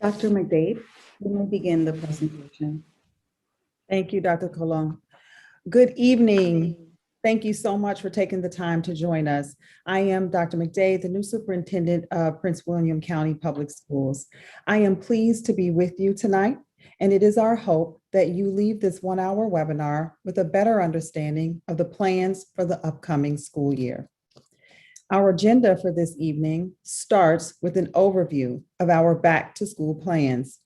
Dr. McDade, you may begin the presentation. Thank you, Dr. Colon. Good evening. Thank you so much for taking the time to join us. I am Dr. McDade, the new superintendent of Prince William County Public Schools. I am pleased to be with you tonight, and it is our hope that you leave this one-hour webinar with a better understanding of the plans for the upcoming school year. Our agenda for this evening starts with an overview of our back to school plans.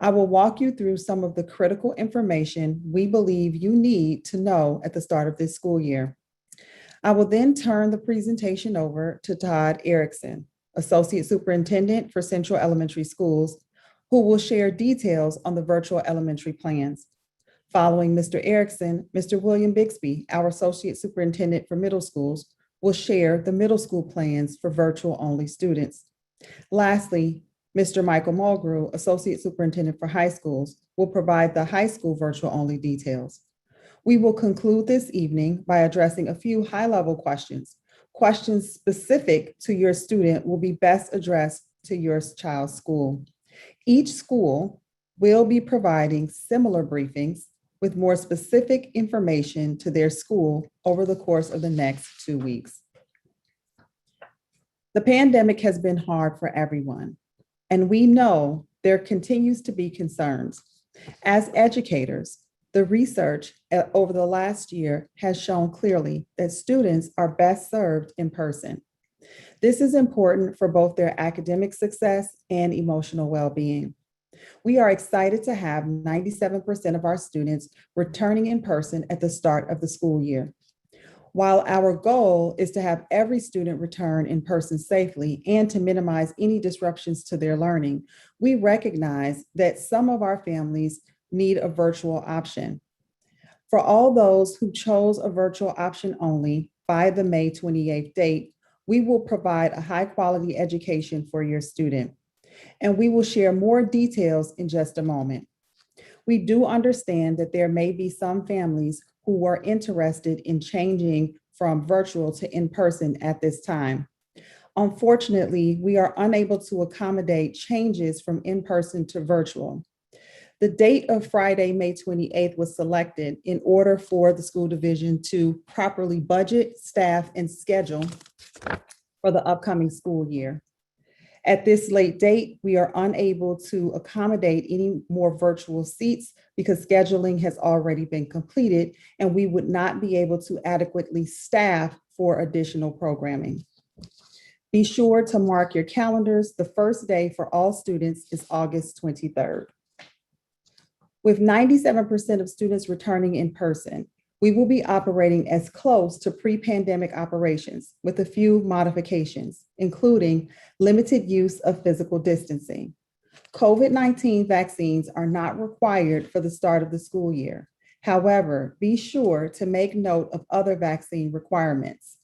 I will walk you through some of the critical information we believe you need to know at the start of this school year. I will then turn the presentation over to Todd Erickson, Associate Superintendent for Central Elementary Schools, who will share details on the virtual elementary plans. Following Mr. Erickson, Mr. William Bixby, our Associate Superintendent for Middle Schools, will share the middle school plans for virtual only students. Lastly, Mr. Michael Mulgrew, Associate Superintendent for High Schools, will provide the high school virtual only details. We will conclude this evening by addressing a few high-level questions. Questions specific to your student will be best addressed to your child's school. Each school will be providing similar briefings with more specific information to their school over the course of the next 2 weeks. The pandemic has been hard for everyone, and we know there continues to be concerns. As educators, the research over the last year has shown clearly that students are best served in person. This is important for both their academic success and emotional well-being. We are excited to have 97% of our students returning in person at the start of the school year. While our goal is to have every student return in person safely and to minimize any disruptions to their learning, we recognize that some of our families need a virtual option. For all those who chose a virtual option only by the May 28th date, we will provide a high-quality education for your student, and we will share more details in just a moment. We do understand that there may be some families who are interested in changing from virtual to in-person at this time. Unfortunately, we are unable to accommodate changes from in-person to virtual. The date of Friday, May 28th was selected in order for the school division to properly budget, staff, and schedule for the upcoming school year. At this late date, we are unable to accommodate any more virtual seats because scheduling has already been completed, and we would not be able to adequately staff for additional programming. Be sure to mark your calendars. The first day for all students is August 23rd. With 97% of students returning in person, we will be operating as close to pre-pandemic operations with a few modifications, including limited use of physical distancing. COVID-19 vaccines are not required for the start of the school year. However, be sure to make note of other vaccine requirements.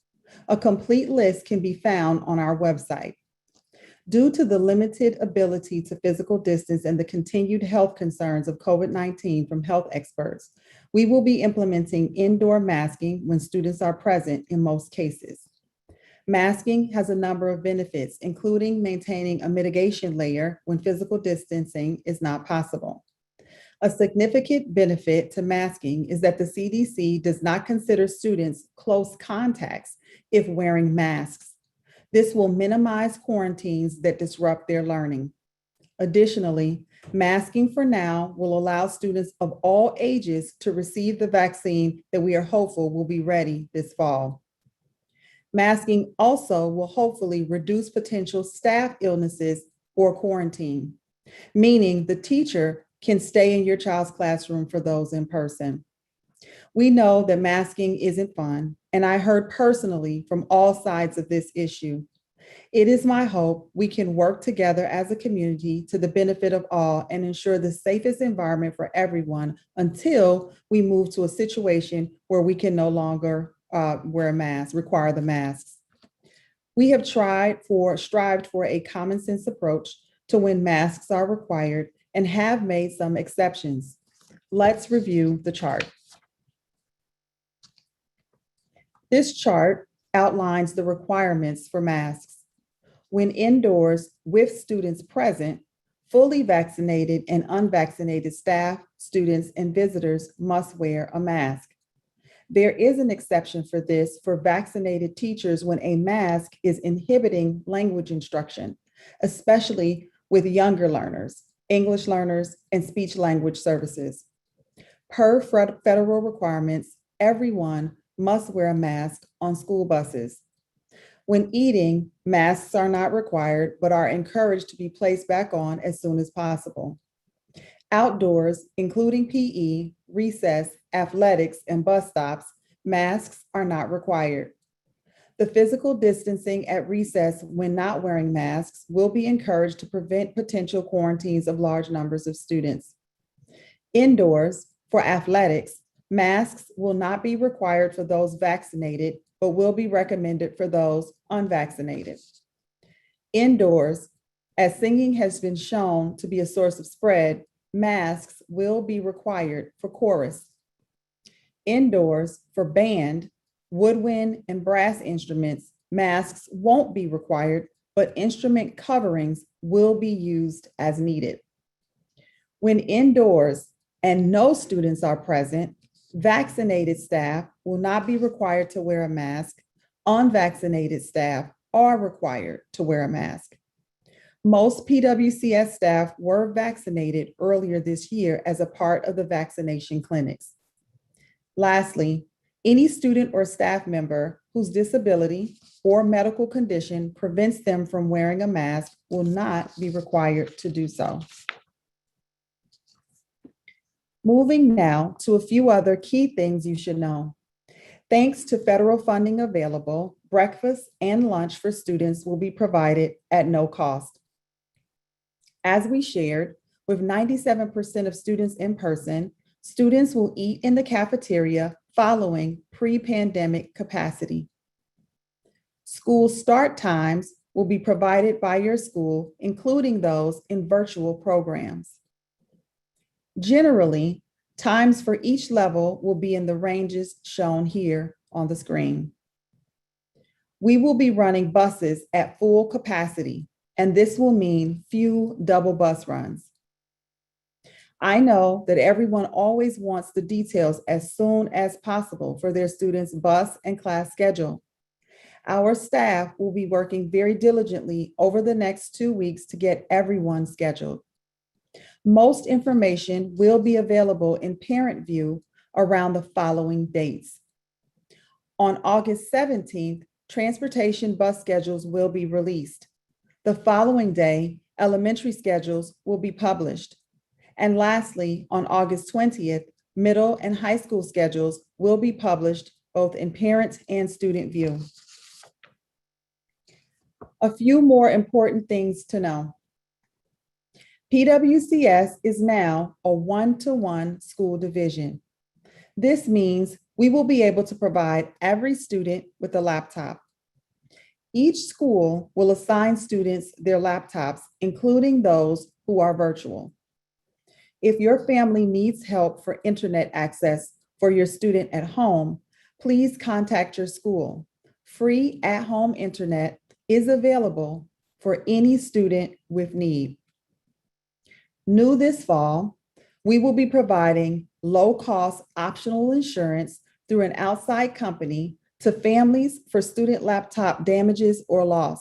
A complete list can be found on our website. Due to the limited ability to physical distance and the continued health concerns of COVID-19 from health experts, we will be implementing indoor masking when students are present in most cases. Masking has a number of benefits, including maintaining a mitigation layer when physical distancing is not possible. A significant benefit to masking is that the CDC does not consider students close contacts if wearing masks. This will minimize quarantines that disrupt their learning. Additionally, masking for now will allow students of all ages to receive the vaccine that we are hopeful will be ready this fall. Masking also will hopefully reduce potential staff illnesses or quarantine, meaning the teacher can stay in your child's classroom for those in person. We know that masking isn't fun, and I heard personally from all sides of this issue. It is my hope we can work together as a community to the benefit of all and ensure the safest environment for everyone until we move to a situation where we can no longer require the masks. We have strived for a common sense approach to when masks are required and have made some exceptions. Let's review the chart. This chart outlines the requirements for masks. When indoors with students present, Fully vaccinated and unvaccinated staff, students, and visitors must wear a mask. There is an exception for this for vaccinated teachers when a mask is inhibiting language instruction, especially with younger learners, English learners, and speech language services. Per federal requirements, everyone must wear a mask on school buses. When eating, masks are not required, but are encouraged to be placed back on as soon as possible. Outdoors, including PE, recess, athletics, and bus stops, masks are not required. The physical distancing at recess when not wearing masks will be encouraged to prevent potential quarantines of large numbers of students. Indoors, for athletics, masks will not be required for those vaccinated, but will be recommended for those unvaccinated. Indoors, as singing has been shown to be a source of spread, masks will be required for chorus. Indoors, for band, woodwind, and brass instruments, masks won't be required, but instrument coverings will be used as needed. When indoors and no students are present, vaccinated staff will not be required to wear a mask. Unvaccinated staff are required to wear a mask. Most PWCS staff were vaccinated earlier this year as a part of the vaccination clinics. Lastly, any student or staff member whose disability or medical condition prevents them from wearing a mask will not be required to do so. Moving now to a few other key things you should know. Thanks to federal funding available, breakfast and lunch for students will be provided at no cost. As we shared, with 97% of students in person, students will eat in the cafeteria following pre-pandemic capacity. School start times will be provided by your school, including those in virtual programs. Generally, times for each level will be in the ranges shown here on the screen. We will be running buses at full capacity, and this will mean few double bus runs. I know that everyone always wants the details as soon as possible for their students' bus and class schedule. Our staff will be working very diligently over the next 2 weeks to get everyone scheduled. Most information will be available in Parent View around the following dates. On August 17th, transportation bus schedules will be released. The following day, elementary schedules will be published. And lastly, on August 20th, middle and high school schedules will be published both in Parent and Student View. A few more important things to know. PWCS is now a one-to-one school division. This means we will be able to provide every student with a laptop. Each school will assign students their laptops, including those who are virtual. If your family needs help for internet access for your student at home, please contact your school. Free at-home internet is available for any student with need. New this fall, we will be providing low-cost optional insurance through an outside company to families for student laptop damages or loss.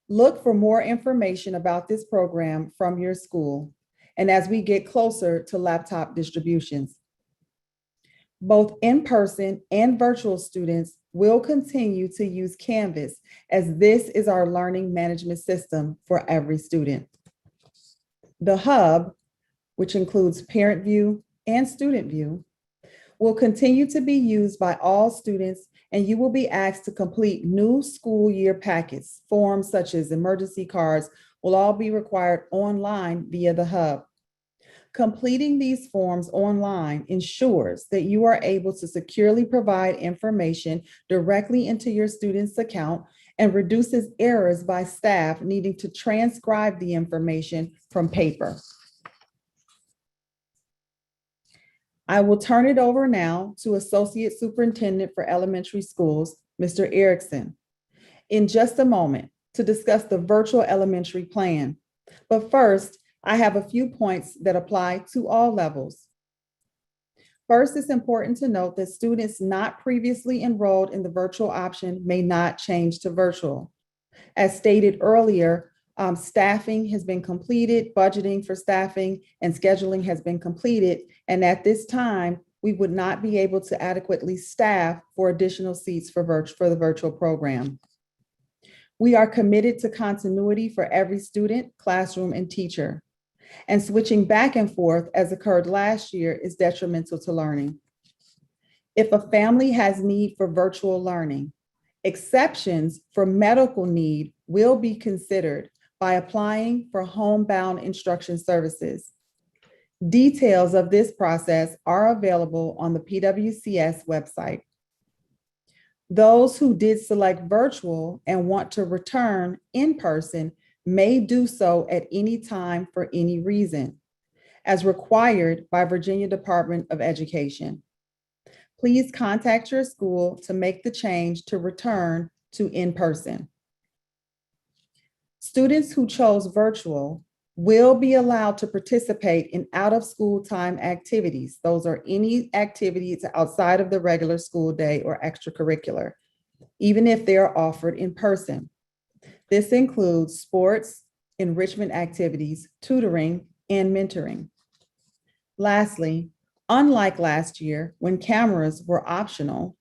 Look for more information about this program from your school and as we get closer to laptop distributions. Both in-person and virtual students will continue to use Canvas as this is our learning management system for every student. The Hub, which includes Parent View and Student View, will continue to be used by all students, and you will be asked to complete new school year packets. Forms such as emergency cards will all be required online via the Hub. Completing these forms online ensures that you are able to securely provide information directly into your student's account and reduces errors by staff needing to transcribe the information from paper. I will turn it over now to Associate Superintendent for Elementary Schools, Mr. Erickson, in just a moment to discuss the virtual elementary plan. But first, I have a few points that apply to all levels. First, it's important to note that students not previously enrolled in the virtual option may not change to virtual. As stated earlier, staffing has been completed, budgeting for staffing and scheduling has been completed. And at this time, we would not be able to adequately staff for additional seats for the virtual program. We are committed to continuity for every student, classroom, and teacher. And switching back and forth, as occurred last year, is detrimental to learning. If a family has need for virtual learning, exceptions for medical need will be considered by applying for homebound instruction services. Details of this process are available on the PWCS website. Those who did select virtual and want to return in person may do so at any time for any reason, as required by Virginia Department of Education. Please contact your school to make the change to return to in-person. Students who chose virtual will be allowed to participate in out-of-school time activities. Those are any activities outside of the regular school day or extracurricular, even if they are offered in person. This includes sports, enrichment activities, tutoring, and mentoring. Lastly, unlike last year when cameras were optional,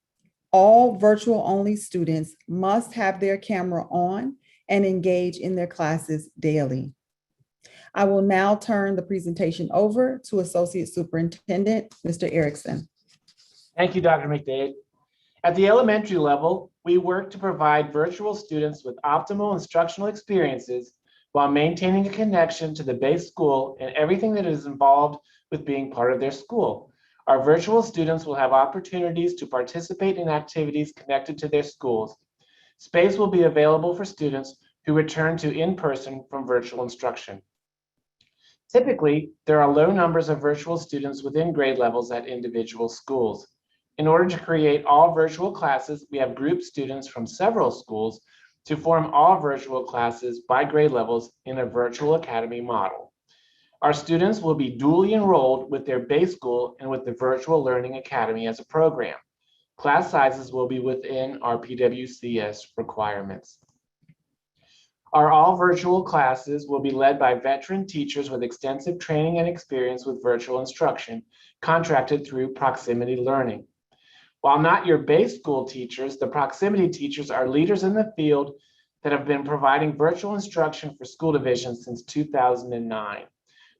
all virtual-only students must have their camera on and engage in their classes daily. I will now turn the presentation over to Associate Superintendent, Mr. Erickson. Thank you, Dr. McDade. At the elementary level, we work to provide virtual students with optimal instructional experiences while maintaining a connection to the base school and everything that is involved with being part of their school. Our virtual students will have opportunities to participate in activities connected to their schools. Space will be available for students who return to in-person from virtual instruction. Typically, there are low numbers of virtual students within grade levels at individual schools. In order to create all virtual classes, we have grouped students from several schools to form all virtual classes by grade levels in a virtual academy model. Our students will be dually enrolled with their base school and with the Virtual Learning Academy as a program. Class sizes will be within our PWCS requirements. Our all virtual classes will be led by veteran teachers with extensive training and experience with virtual instruction, contracted through proximity learning. While not your base school teachers, the proximity teachers are leaders in the field that have been providing virtual instruction for school divisions since 2009.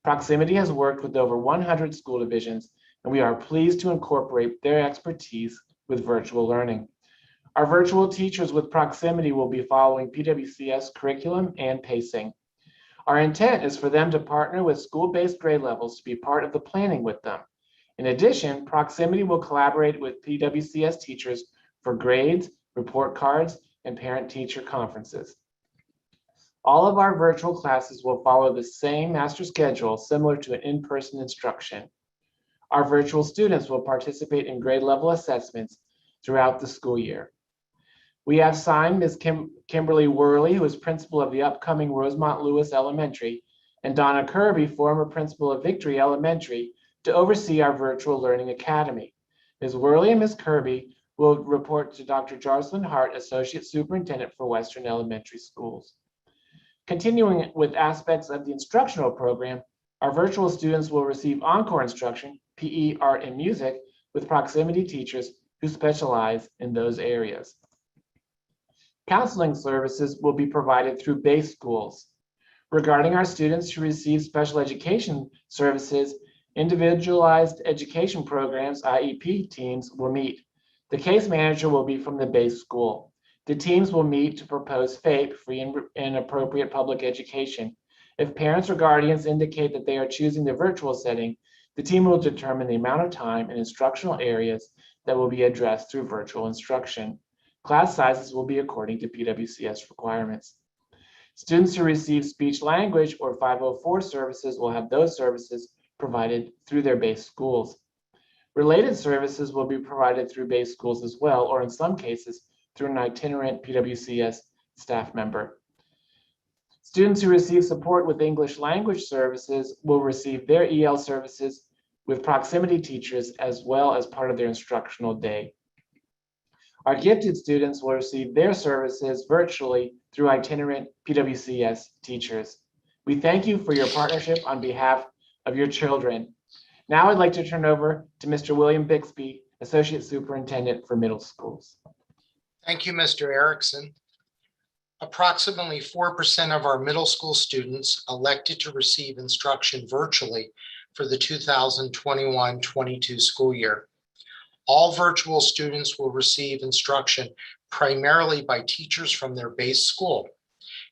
Proximity has worked with over 100 school divisions, and we are pleased to incorporate their expertise with virtual learning. Our virtual teachers with proximity will be following PWCS curriculum and pacing. Our intent is for them to partner with school-based grade levels to be part of the planning with them. In addition, proximity will collaborate with PWCS teachers for grades, report cards, and parent-teacher conferences. All of our virtual classes will follow the same master schedule similar to an in-person instruction. Our virtual students will participate in grade level assessments throughout the school year. We have signed Ms. Kimberly Worley, who is principal of the upcoming Rosemont Lewis Elementary, and Donna Kirby, former principal of Victory Elementary, to oversee our Virtual Learning Academy. Ms. Worley and Ms. Kirby will report to Dr. Jocelyn Hart, Associate Superintendent for Western Elementary Schools. Continuing with aspects of the instructional program, our virtual students will receive encore instruction, PE, art, and music, with proximity teachers who specialize in those areas. Counseling services will be provided through base schools. Regarding our students who receive special education services, individualized education programs, IEP teams, will meet. The case manager will be from the base school. The teams will meet to propose FAPE, free and appropriate public education. If parents or guardians indicate that they are choosing the virtual setting, the team will determine the amount of time and instructional areas that will be addressed through virtual instruction. Class sizes will be according to PWCS requirements. Students who receive speech language or 504 services will have those services provided through their base schools. Related services will be provided through base schools as well, or in some cases, through an itinerant PWCS staff member. Students who receive support with English language services will receive their EL services with proximity teachers as well as part of their instructional day. Our gifted students will receive their services virtually through itinerant PWCS teachers. We thank you for your partnership on behalf of your children. Now I'd like to turn over to Mr. William Bixby, Associate Superintendent for Middle Schools. Thank you, Mr. Erickson. Approximately 4% of our middle school students elected to receive instruction virtually for the 2021-22 school year. All virtual students will receive instruction primarily by teachers from their base school.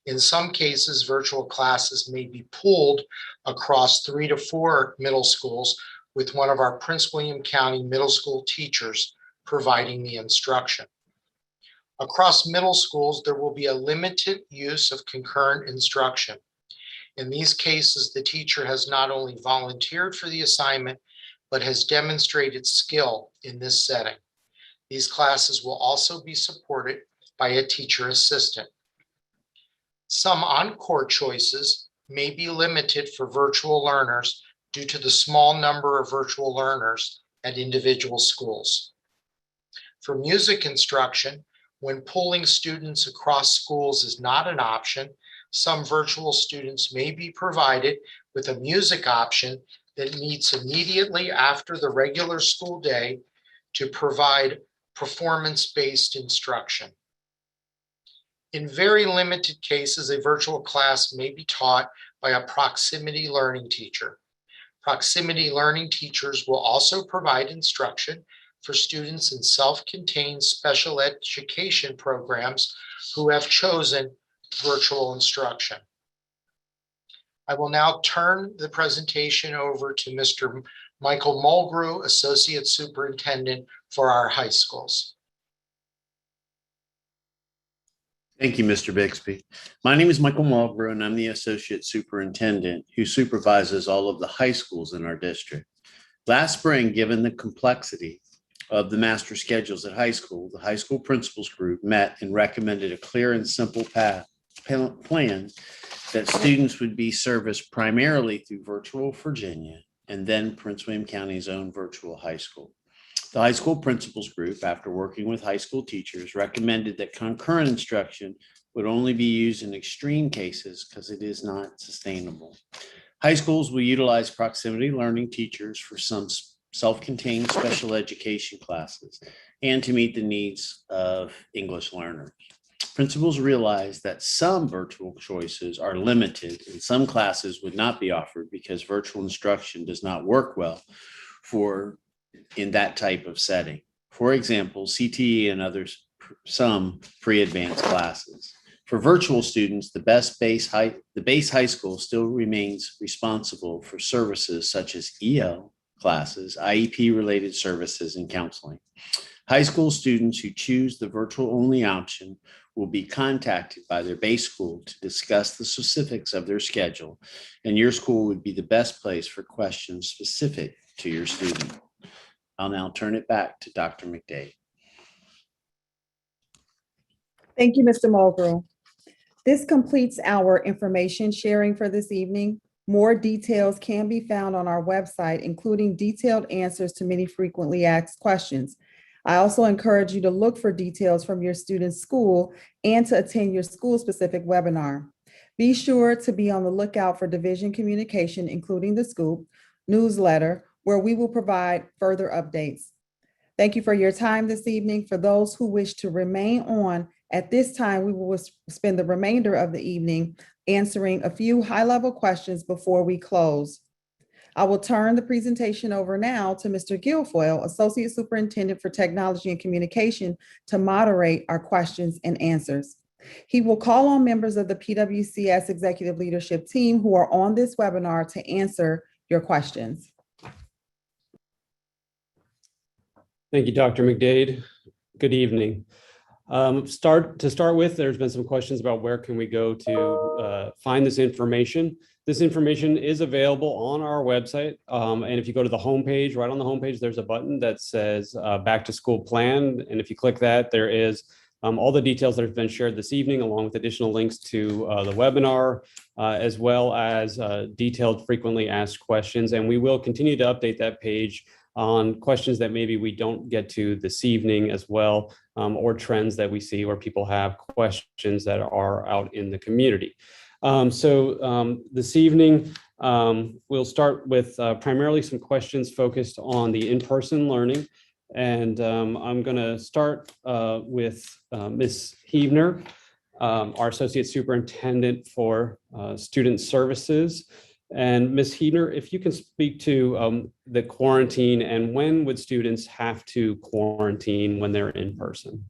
In some cases, virtual classes may be pooled across 3 to 4 middle schools with one of our Prince William County middle school teachers providing the instruction. Across middle schools, there will be a limited use of concurrent instruction. In these cases, the teacher has not only volunteered for the assignment, but has demonstrated skill in this setting. These classes will also be supported by a teacher assistant. Some encore choices may be limited for virtual learners due to the small number of virtual learners at individual schools. For music instruction, when pooling students across schools is not an option, some virtual students may be provided with a music option that meets immediately after the regular school day to provide performance-based instruction. In very limited cases, a virtual class may be taught by a proximity learning teacher. Proximity learning teachers will also provide instruction for students in self-contained special education programs who have chosen virtual instruction. I will now turn the presentation over to Mr. Michael Mulgrew, Associate Superintendent for our high schools. Thank you, Mr. Bixby. My name is Michael Mulgrew, and I'm the Associate Superintendent who supervises all of the high schools in our district. Last spring, given the complexity of the master schedules at high school, the high school principals group met and recommended a clear and simple plan that students would be serviced primarily through virtual Virginia and then Prince William County's own virtual high school. The high school principals group, after working with high school teachers, recommended that concurrent instruction would only be used in extreme cases because it is not sustainable. High schools will utilize proximity learning teachers for some self-contained special education classes and to meet the needs of English learners. Principals realize that some virtual choices are limited and some classes would not be offered because virtual instruction does not work well in that type of setting. For example, CTE and some pre-advanced classes. For virtual students, the base high school still remains responsible for services such as EL classes, IEP-related services, and counseling. High school students who choose the virtual-only option will be contacted by their base school to discuss the specifics of their schedule, and your school would be the best place for questions specific to your student. I'll now turn it back to Dr. McDade. Thank you, Mr. Mulgrew. This completes our information sharing for this evening. More details can be found on our website, including detailed answers to many frequently asked questions. I also encourage you to look for details from your student's school and to attend your school-specific webinar. Be sure to be on the lookout for division communication, including the Scoop newsletter, where we will provide further updates. Thank you for your time this evening. For those who wish to remain on, at this time, we will spend the remainder of the evening answering a few high-level questions before we close. I will turn the presentation over now to Mr. Guilfoyle, Associate Superintendent for Technology and Communication, to moderate our questions and answers. He will call on members of the PWCS Executive Leadership Team who are on this webinar to answer your questions. Thank you, Dr. McDade. Good evening. To start with, there's been some questions about where can we go to find this information. This information is available on our website. And if you go to the homepage, right on the homepage, there's a button that says Back to School Plan. And if you click that, there is all the details that have been shared this evening, along with additional links to the webinar, as well as detailed frequently asked questions. And we will continue to update that page on questions that maybe we don't get to this evening as well, or trends that we see where people have questions that are out in the community. This evening, we'll start with primarily some questions focused on the in-person learning. And I'm going to start with Ms. Heavner, our Associate Superintendent for Student Services. And Ms. Heavner, if you can speak to the quarantine and when would students have to quarantine when they're in person?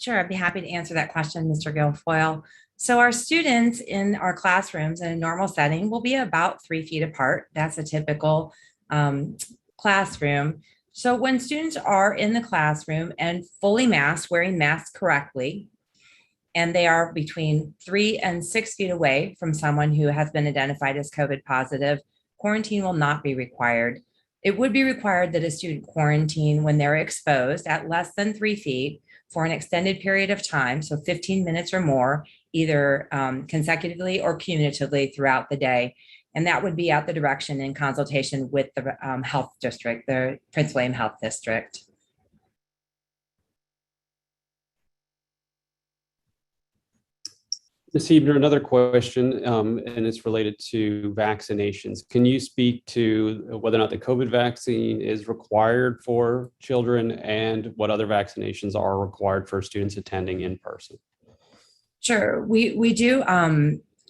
Sure, I'd be happy to answer that question, Mr. Guilfoyle. So our students in our classrooms in a normal setting will be about 3 feet apart. That's a typical classroom. So when students are in the classroom and fully masked, wearing masks correctly, and they are between 3 and 6 feet away from someone who has been identified as COVID positive, quarantine will not be required. It would be required that a student quarantine when they're exposed at less than 3 feet for an extended period of time, so 15 minutes or more, either consecutively or cumulatively throughout the day. And that would be at the direction and consultation with the health district, the Prince William Health District. Ms. Heavner, another question, and it's related to vaccinations. Can you speak to whether or not the COVID vaccine is required for children and what other vaccinations are required for students attending in person? Sure, we do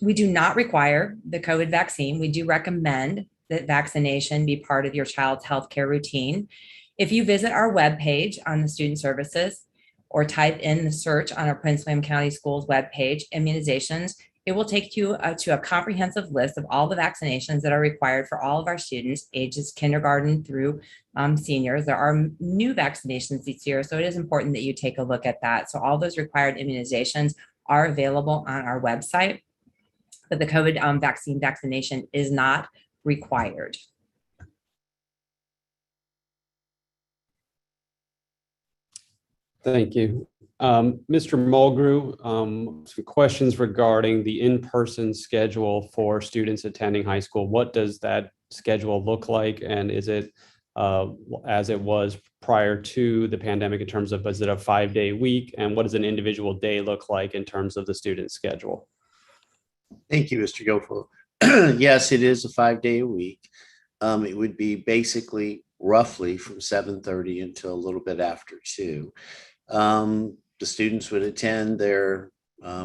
not require the COVID vaccine. We do recommend that vaccination be part of your child's healthcare routine. If you visit our webpage on the student services or type in the search on our Prince William County Schools webpage, immunizations, it will take you to a comprehensive list of all the vaccinations that are required for all of our students, ages kindergarten through seniors. There are new vaccinations this year, so it is important that you take a look at that. So all those required immunizations are available on our website, but the COVID vaccination is not required. Thank you. Mr. Mulgrew, some questions regarding the in-person schedule for students attending high school. What does that schedule look like? And is it as it was prior to the pandemic in terms of, is it a 5-day week? And what does an individual day look like in terms of the student schedule? Thank you, Mr. Guilfoyle. Yes, it is a 5-day a week. It would be basically roughly from 7:30 until a little bit after 2. The students would attend their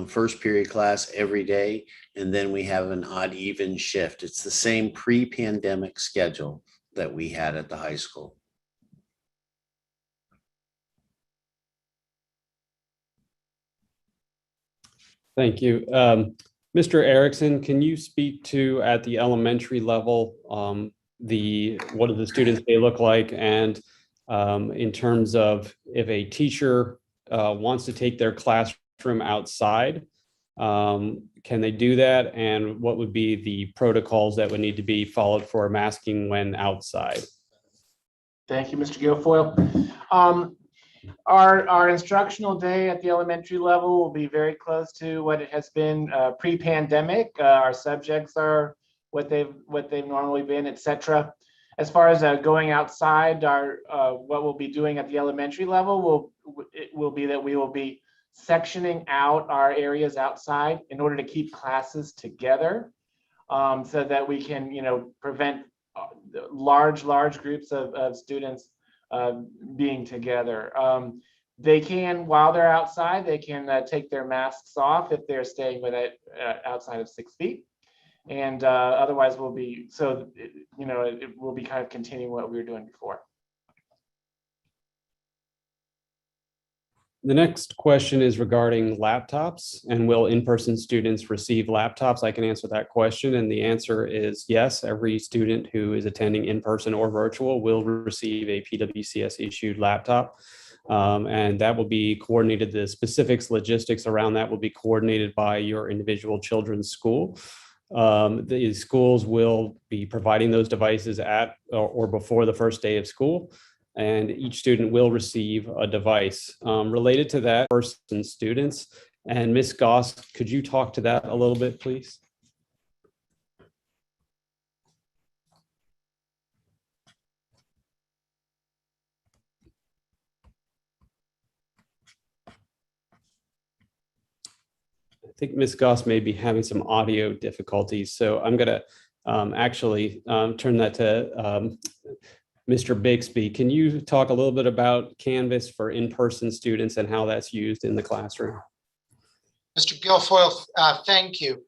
first period class every day, and then we have an odd even shift. It's the same pre-pandemic schedule that we had at the high school. Thank you. Mr. Erickson, can you speak to at the elementary level, what do the students they look like? And in terms of if a teacher wants to take their classroom outside, can they do that? And what would be the protocols that would need to be followed for masking when outside? Thank you, Mr. Guilfoyle. Our instructional day at the elementary level will be very close to what it has been pre-pandemic. Our subjects are what they've normally been, etc. As far as going outside, what we'll be doing at the elementary level will be that we will be sectioning out our areas outside in order to keep classes together, so that we can, prevent large groups of students being together. They can, while they're outside, they can take their masks off if they're staying with it outside of 6 feet. And otherwise we'll be, it will be kind of continuing what we were doing before. The next question is regarding laptops, and will in-person students receive laptops? I can answer that question, and the answer is yes. Every student who is attending in-person or virtual will receive a PWCS issued laptop, and that will be coordinated. The specifics, logistics around that will be coordinated by your individual children's school. The schools will be providing those devices at or before the first day of school. and each student will receive a device related to that person students. And Ms. Goss, could you talk to that a little bit, please? I think Ms. Goss may be having some audio difficulties, so I'm going to actually turn that to Mr. Bixby. Can you talk a little bit about Canvas for in-person students and how that's used in the classroom? Mr. Guilfoyle, thank you.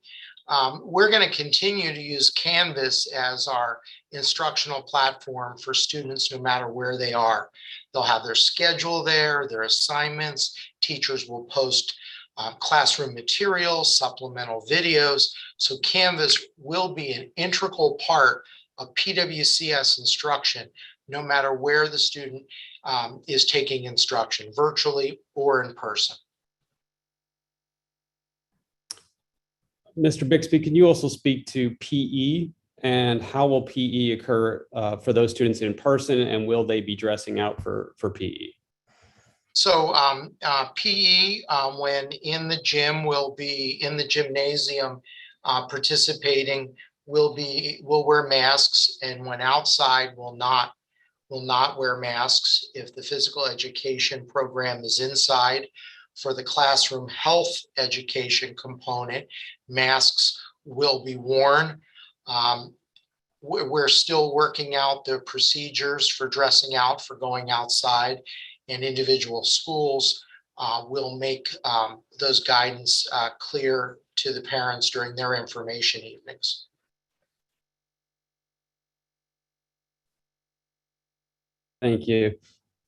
We're going to continue to use Canvas as our instructional platform for students no matter where they are. They'll have their schedule there, their assignments. Teachers will post classroom materials, supplemental videos. So Canvas will be an integral part of PWCS instruction, no matter where the student is taking instruction, virtually or in person. Mr. Bixby, can you also speak to PE and how will PE occur for those students in person, and will they be dressing out for PE? So PE, when in the gym, will be in the gymnasium participating, will wear masks, and when outside will not wear masks. If the physical education program is inside, for the classroom health education component, masks will be worn. We're still working out the procedures for dressing out for going outside, and individual schools will make those guidance clear to the parents during their information evenings. Thank you.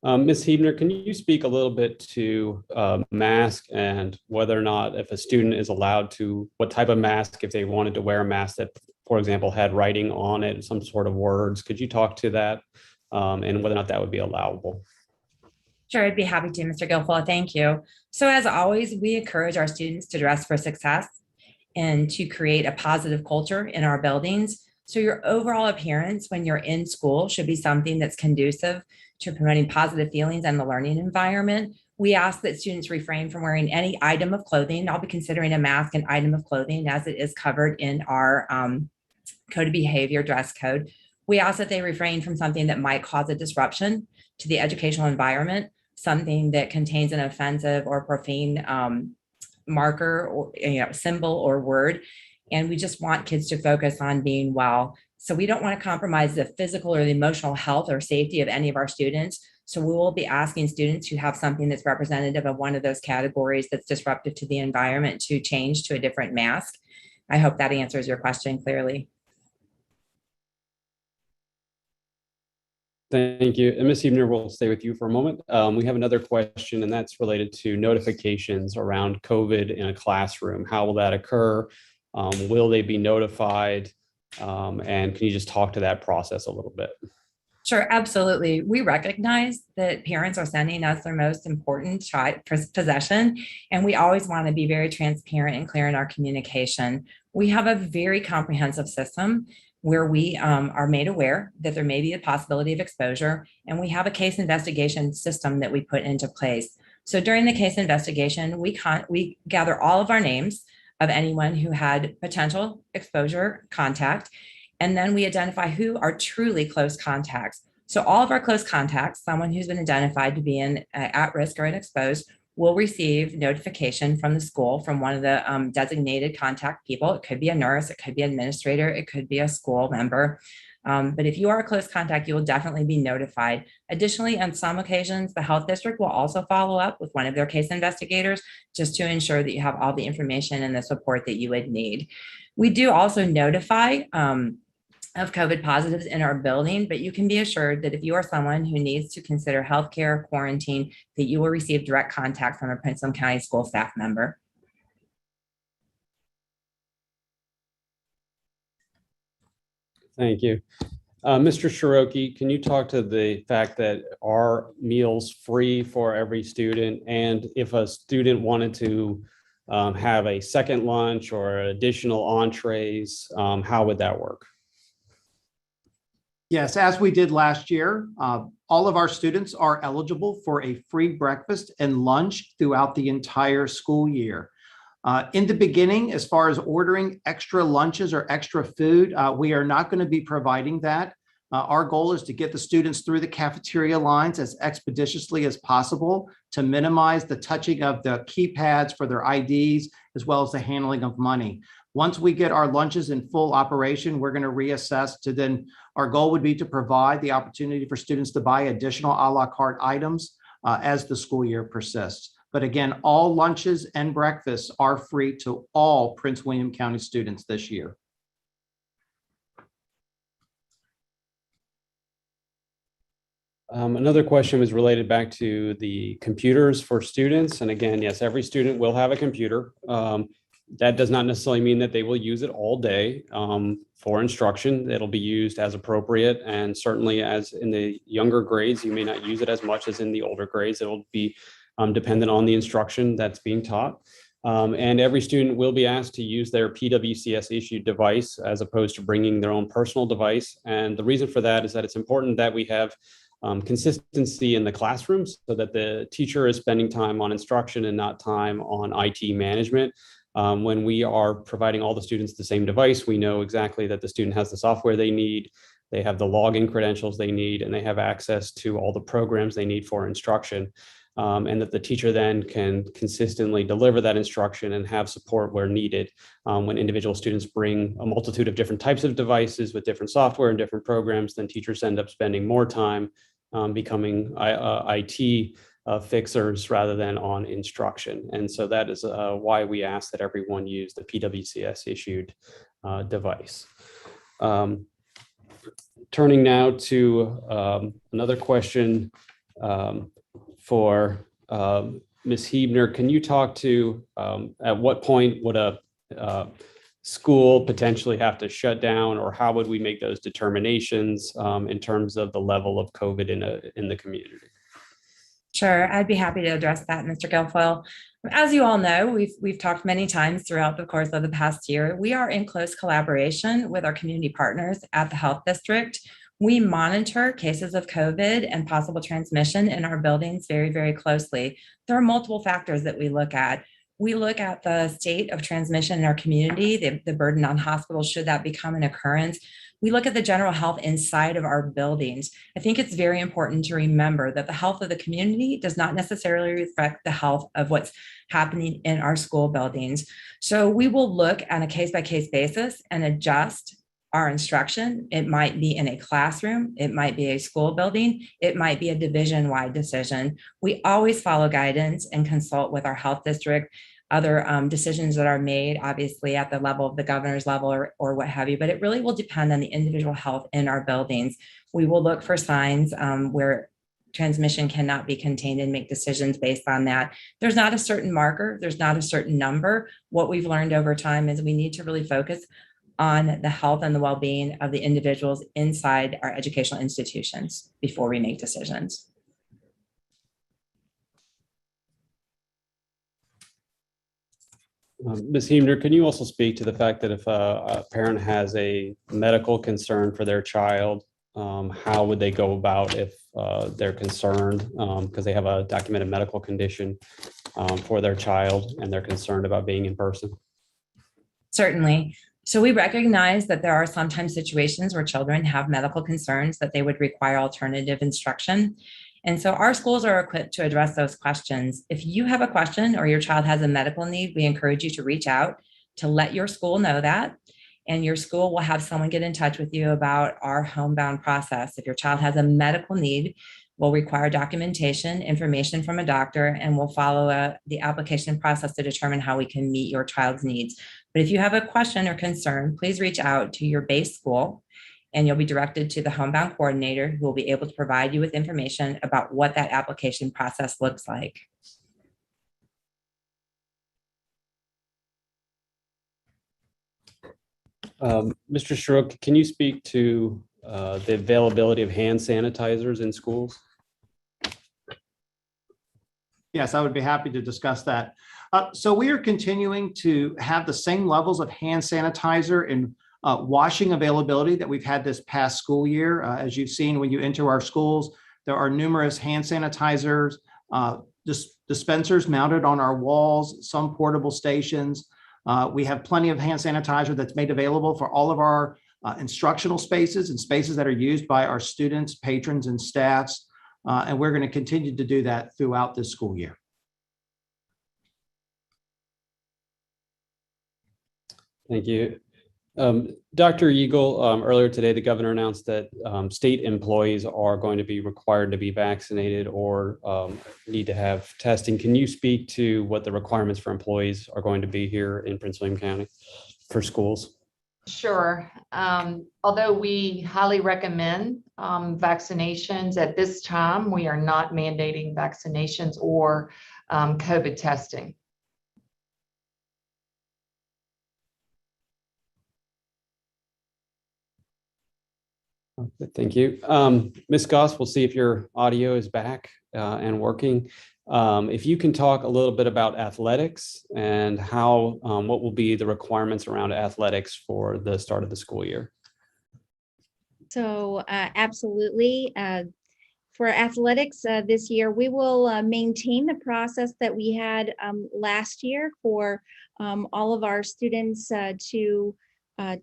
Ms. Hebner, can you speak a little bit to mask and whether or not if a student is allowed to, what type of mask, if they wanted to wear a mask that, for example, had writing on it, some sort of words, could you talk to that and whether or not that would be allowable? Sure, I'd be happy to, Mr. Guilfoyle. Thank you. So as always, we encourage our students to dress for success and to create a positive culture in our buildings. So your overall appearance when you're in school should be something that's conducive to promoting positive feelings and the learning environment. We ask that students refrain from wearing any item of clothing. I'll be considering a mask an item of clothing as it is covered in our code of behavior dress code. We ask that they refrain from something that might cause a disruption to the educational environment, something that contains an offensive or profane marker or symbol or word. And we just want kids to focus on being well. So we don't want to compromise the physical or the emotional health or safety of any of our students. So we will be asking students who have something that's representative of one of those categories that's disruptive to the environment to change to a different mask. I hope that answers your question clearly. Thank you. And Ms. Hebner, we'll stay with you for a moment. We have another question, and that's related to notifications around COVID in a classroom. How will that occur? Will they be notified? And can you just talk to that process a little bit? Sure, absolutely. We recognize that parents are sending us their most important possession, and we always want to be very transparent and clear in our communication. We have a very comprehensive system where we are made aware that there may be a possibility of exposure, and we have a case investigation system that we put into place. So during the case investigation, we gather all of our names of anyone who had potential exposure contact, and then we identify who are truly close contacts. So all of our close contacts, someone who's been identified to be at risk or exposed, will receive notification from the school, from one of the designated contact people. It could be a nurse, it could be an administrator, it could be a school member. But if you are a close contact, you will definitely be notified. Additionally, on some occasions, the health district will also follow up with one of their case investigators just to ensure that you have all the information and the support that you would need. We do also notify of COVID positives in our building, but you can be assured that if you are someone who needs to consider healthcare quarantine, that you will receive direct contact from a Prince William County school staff member. Thank you. Mr. Shiroki, can you talk to the fact that are meals free for every student? And if a student wanted to have a second lunch or additional entrees, how would that work? Yes, as we did last year, all of our students are eligible for a free breakfast and lunch throughout the entire school year. In the beginning, as far as ordering extra lunches or extra food, we are not going to be providing that. Our goal is to get the students through the cafeteria lines as expeditiously as possible to minimize the touching of the keypads for their IDs, as well as the handling of money. Once we get our lunches in full operation, we're going to reassess to then, our goal would be to provide the opportunity for students to buy additional a la carte items as the school year persists. But again, all lunches and breakfasts are free to all Prince William County students this year. Another question was related back to the computers for students. And again, yes, every student will have a computer. That does not necessarily mean that they will use it all day for instruction. It'll be used as appropriate. And certainly as in the younger grades, you may not use it as much as in the older grades. It'll be dependent on the instruction that's being taught. And every student will be asked to use their PWCS issued device as opposed to bringing their own personal device. And the reason for that is that it's important that we have consistency in the classrooms so that the teacher is spending time on instruction and not time on IT management. When we are providing all the students the same device, we know exactly that the student has the software they need, they have the login credentials they need, and they have access to all the programs they need for instruction. And that the teacher then can consistently deliver that instruction and have support where needed. When individual students bring a multitude of different types of devices with different software and different programs, then teachers end up spending more time becoming IT fixers rather than on instruction. And so that is why we ask that everyone use the PWCS issued device. Turning now to another question for Ms. Huebner, can you talk to at what point would a school potentially have to shut down, or how would we make those determinations in terms of the level of COVID in the community? Sure, I'd be happy to address that, Mr. Guilfoyle. As you all know, we've talked many times throughout the course of the past year. We are in close collaboration with our community partners at the health district. We monitor cases of COVID and possible transmission in our buildings very, very closely. There are multiple factors that we look at. We look at the state of transmission in our community, the burden on hospitals should that become an occurrence. We look at the general health inside of our buildings. I think it's very important to remember that the health of the community does not necessarily reflect the health of what's happening in our school buildings. So we will look on a case-by-case basis and adjust our instruction. It might be in a classroom, it might be a school building, it might be a division-wide decision. We always follow guidance and consult with our health district. Other decisions that are made, obviously at the level of the governor's level or what have you, but it really will depend on the individual health in our buildings. We will look for signs where transmission cannot be contained and make decisions based on that. There's not a certain marker, there's not a certain number. What we've learned over time is we need to really focus on the health and the well-being of the individuals inside our educational institutions before we make decisions. Ms. Huebner, can you also speak to the fact that if a parent has a medical concern for their child, how would they go about if they're concerned because they have a documented medical condition for their child and they're concerned about being in person? Certainly. So we recognize that there are sometimes situations where children have medical concerns that they would require alternative instruction. And so our schools are equipped to address those questions. If you have a question or your child has a medical need, we encourage you to reach out to let your school know that. And your school will have someone get in touch with you about our homebound process. If your child has a medical need, we'll require documentation, information from a doctor, and we'll follow the application process to determine how we can meet your child's needs. But if you have a question or concern, please reach out to your base school and you'll be directed to the homebound coordinator who will be able to provide you with information about what that application process looks like. Mr. Strook, can you speak to the availability of hand sanitizers in schools? Yes, I would be happy to discuss that. So we are continuing to have the same levels of hand sanitizer in Washing availability that we've had this past school year. As you've seen, when you enter our schools, there are numerous hand sanitizers, dispensers mounted on our walls, some portable stations. We have plenty of hand sanitizer that's made available for all of our instructional spaces and spaces that are used by our students, patrons, and staffs. And we're going to continue to do that throughout this school year. Thank you. Dr. Eagle, earlier today, the governor announced that state employees are going to be required to be vaccinated or need to have testing. Can you speak to what the requirements for employees are going to be here in Prince William County for schools? Sure. Although we highly recommend vaccinations at this time, we are not mandating vaccinations or COVID testing. Thank you. Ms. Goss, we'll see if your audio is back and working. If you can talk a little bit about athletics and how, what will be the requirements around athletics for the start of the school year? So absolutely. For athletics this year, we will maintain the process that we had last year for all of our students to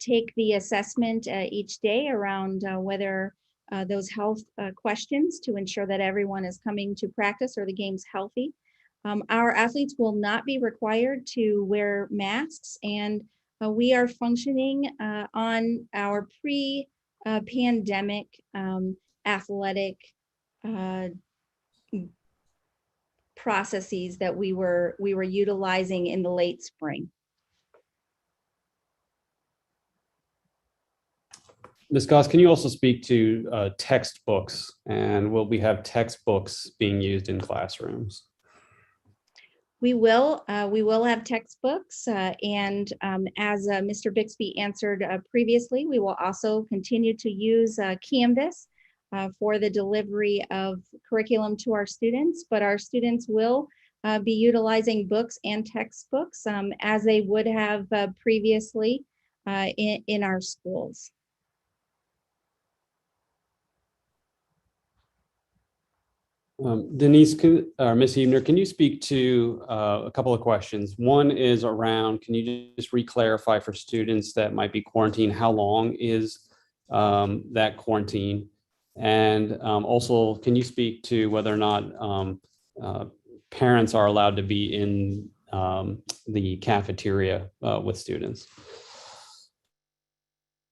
take the assessment each day around whether those health questions to ensure that everyone is coming to practice or the game's healthy. Our athletes will not be required to wear masks, and we are functioning on our pre-pandemic athletic processes that we were utilizing in the late spring. Ms. Goss, can you also speak to textbooks, and will we have textbooks being used in classrooms? We will have textbooks, and as Mr. Bixby answered previously, we will also continue to use Canvas for the delivery of curriculum to our students, but our students will be utilizing books and textbooks as they would have previously in our schools. Denise, or Ms. Ebner, can you speak to a couple of questions? One is around, can you just re-clarify for students that might be quarantined, how long is that quarantine? And also, can you speak to whether or not parents are allowed to be in the cafeteria with students?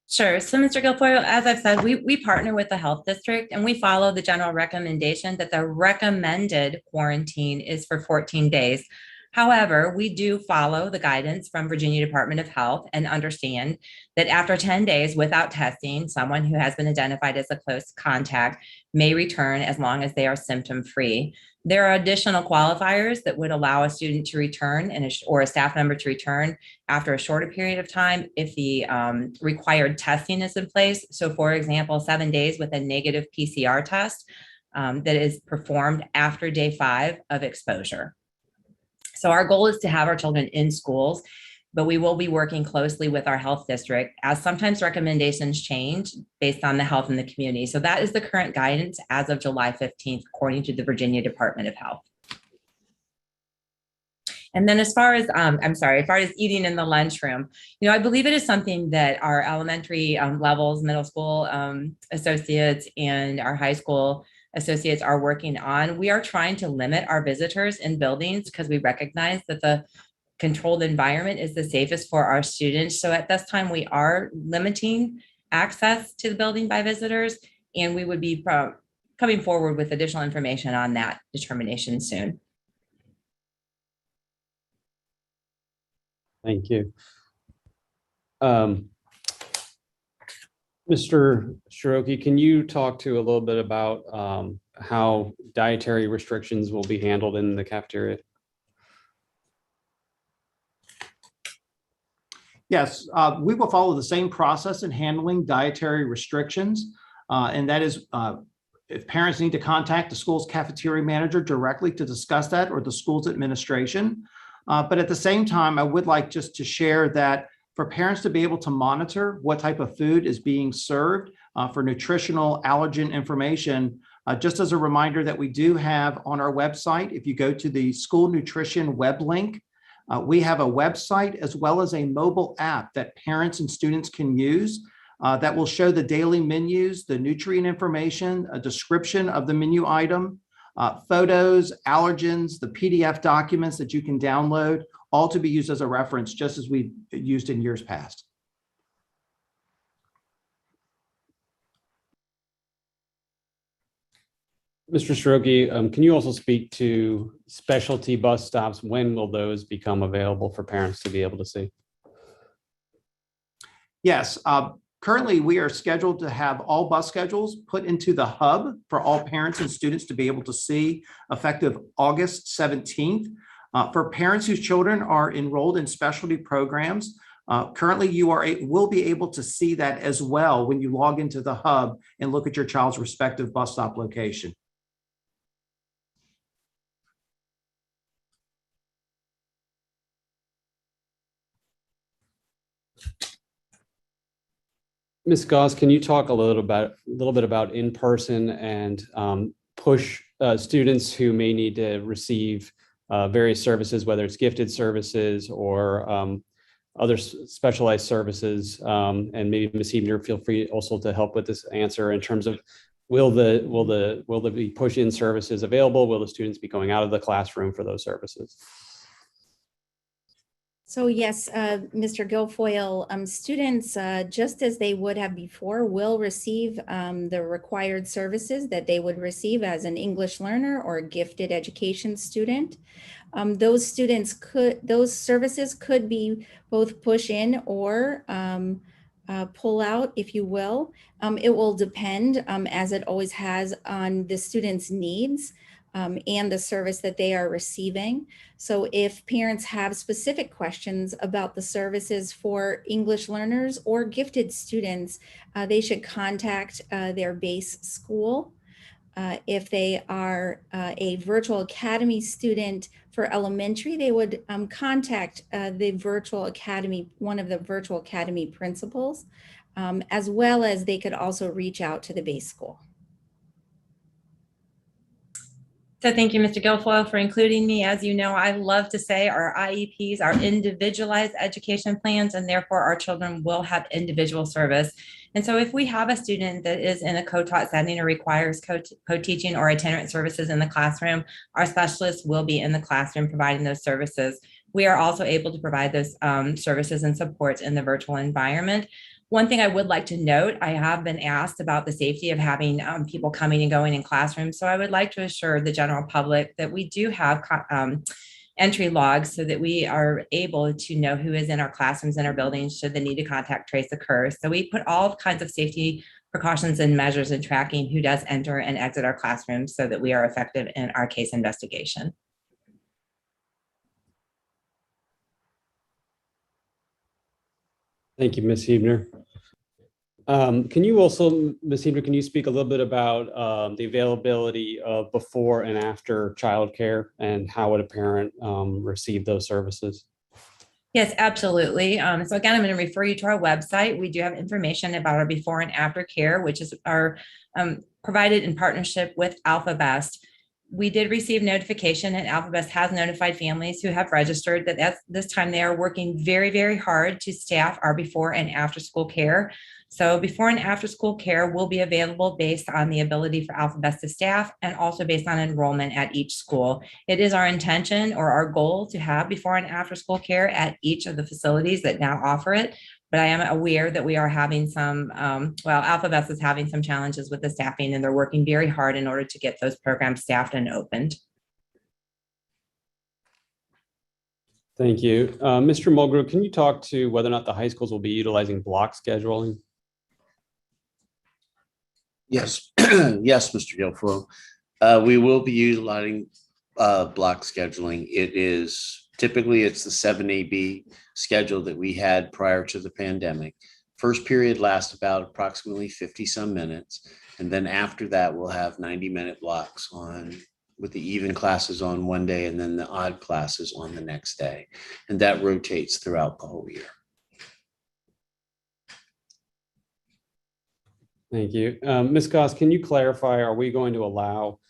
Sure. So, Mr. Guilfoyle, as I've said, we partner with the health district and we follow the general recommendation that the recommended quarantine is for 14 days. However, we do follow the guidance from Virginia Department of Health and understand that after 10 days without testing, someone who has been identified as a close contact may return as long as they are symptom-free. There are additional qualifiers that would allow a student to return or a staff member to return after a shorter period of time if the required testing is in place. So for example, 7 days with a negative PCR test that is performed after day 5 of exposure. So our goal is to have our children in schools, but we will be working closely with our health district as sometimes recommendations change based on the health in the community. So that is the current guidance as of July 15th, according to the Virginia Department of Health. And then as far as, as far as eating in the lunchroom, I believe it is something that our elementary levels, middle school associates and our high school associates are working on. We are trying to limit our visitors in buildings because we recognize that the controlled environment is the safest for our students. So at this time, we are limiting access to the building by visitors, and we would be coming forward with additional information on that determination soon. Thank you. Mr. Shiroki, can you talk to a little bit about how dietary restrictions will be handled in the cafeteria? Yes, we will follow the same process in handling dietary restrictions. And that is if parents need to contact the school's cafeteria manager directly to discuss that or the school's administration. But at the same time, I would like just to share that for parents to be able to monitor what type of food is being served for nutritional allergen information. Just as a reminder that we do have on our website, if you go to the school nutrition web link, we have a website as well as a mobile app that parents and students can use that will show the daily menus, the nutrient information, a description of the menu item, photos, allergens, the PDF documents that you can download, all to be used as a reference, just as we've used in years past. Mr. Stroke, can you also speak to specialty bus stops? When will those become available for parents to be able to see? Yes, currently we are scheduled to have all bus schedules put into the hub for all parents and students to be able to see effective August 17th. For parents whose children are enrolled in specialty programs, currently you will be able to see that as well when you log into the hub and look at your child's respective bus stop location. Ms. Goss, can you talk a little bit about in-person and push students who may need to receive various services, whether it's gifted services or other specialized services? And maybe Ms. Ebner, feel free also to help with this answer in terms of will there be push-in services available? Will the students be going out of the classroom for those services? So yes, Mr. Guilfoyle, students, just as they would have before, will receive the required services that they would receive as an English learner or a gifted education student. Those services could be both push in or pull out, if you will. It will depend, as it always has, on the student's needs and the service that they are receiving. So if parents have specific questions about the services for English learners or gifted students, they should contact their base school. If they are a virtual academy student for elementary, they would contact the virtual academy, one of the virtual academy principals, as well as they could also reach out to the base school. So thank you, Mr. Guilfoyle, for including me. As you know, I love to say our IEPs are individualized education plans, and therefore our children will have individual service. And so if we have a student that is in a co-taught setting or requires co-teaching or itinerant services in the classroom, our specialists will be in the classroom providing those services. We are also able to provide those services and supports in the virtual environment. One thing I would like to note, I have been asked about the safety of having people coming and going in classrooms. So I would like to assure the general public that we do have entry logs so that we are able to know who is in our classrooms and our buildings should the need to contact trace occur. So we put all kinds of safety precautions and measures in tracking who does enter and exit our classrooms so that we are effective in our case investigation. Thank you, Ms. Hebner. Can you also, Ms. Hebner, can you speak a little bit about the availability of before and after childcare and how would a parent receive those services? Yes, absolutely. So again, I'm going to refer you to our website. We do have information about our before and after care, which is provided in partnership with AlphaBest. We did receive notification, and AlphaBest has notified families who have registered that at this time they are working very, very hard to staff our before and after school care. So before and after school care will be available based on the ability for AlphaBest to staff and also based on enrollment at each school. It is our intention or our goal to have before and after school care at each of the facilities that now offer it. But I am aware that we are having some, AlphaBest is having some challenges with the staffing, and they're working very hard in order to get those programs staffed and opened. Thank you. Mr. Mulgrew, can you talk to whether or not the high schools will be utilizing block scheduling? Yes, yes, Mr. Guilfoyle. We will be utilizing block scheduling. It is typically it's the 7AB schedule that we had prior to the pandemic. First period lasts about approximately 50 some minutes. And then after that, we'll have 90-minute blocks on with the even classes on one day and then the odd classes on the next day. And that rotates throughout the whole year. Thank you. Ms. Goss, can you clarify, are we going to allow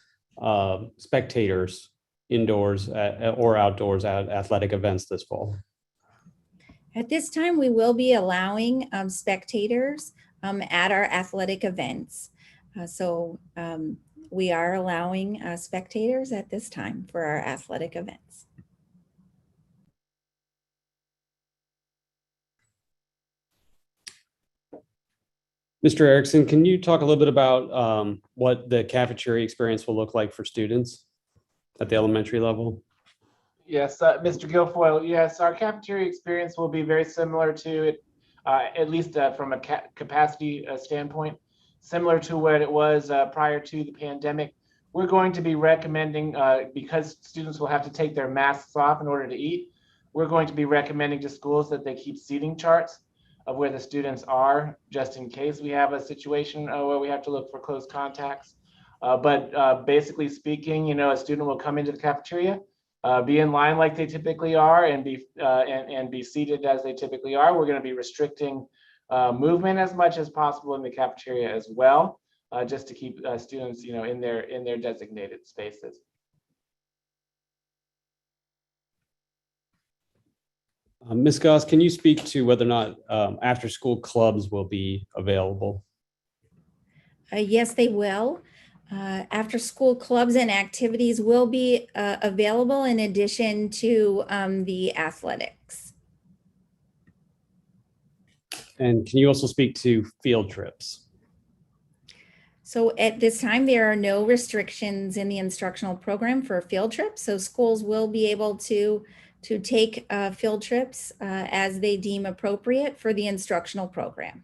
spectators indoors or outdoors at athletic events this fall? At this time, we will be allowing spectators at our athletic events. We are allowing spectators at this time for our athletic events. Mr. Erickson, can you talk a little bit about what the cafeteria experience will look like for students at the elementary level? Yes, Mr. Guilfoyle, yes, our cafeteria experience will be very similar to it, at least from a capacity standpoint, similar to what it was prior to the pandemic. We're going to be recommending, because students will have to take their masks off in order to eat, we're going to be recommending to schools that they keep seating charts of where the students are, just in case we have a situation where we have to look for close contacts. But basically speaking, a student will come into the cafeteria, be in line like they typically are, and be seated as they typically are. We're going to be restricting movement as much as possible in the cafeteria as well, just to keep students, in their designated spaces. Ms. Goss, can you speak to whether or not after-school clubs will be available? Yes, they will. After-school clubs and activities will be available in addition to the athletics. And can you also speak to field trips? So at this time, there are no restrictions in the instructional program for field trips. So schools will be able to take field trips as they deem appropriate for the instructional program.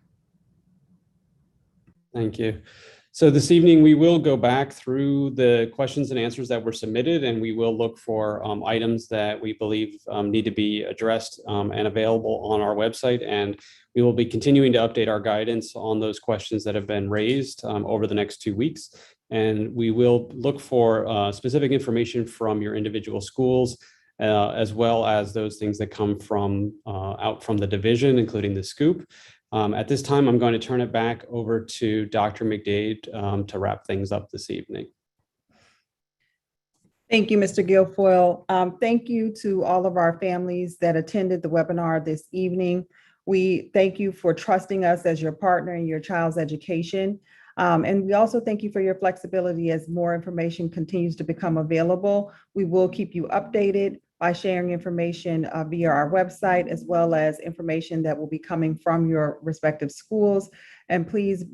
Thank you. So this evening, we will go back through the questions and answers that were submitted, and we will look for items that we believe need to be addressed and available on our website. And we will be continuing to update our guidance on those questions that have been raised over the next 2 weeks. And we will look for specific information from your individual schools, as well as those things that come from out from the division, including the scoop. At this time, I'm going to turn it back over to Dr. McDade to wrap things up this evening. Thank you, Mr. Guilfoyle. Thank you to all of our families that attended the webinar this evening. We thank you for trusting us as your partner in your child's education. And we also thank you for your flexibility as more information continues to become available. We will keep you updated by sharing information via our website, as well as information that will be coming from your respective schools. And please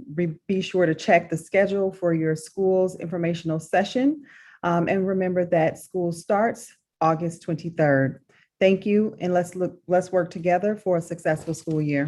be sure to check the schedule for your school's informational session. And remember that school starts August 23rd. Thank you, and let's work together for a successful school year.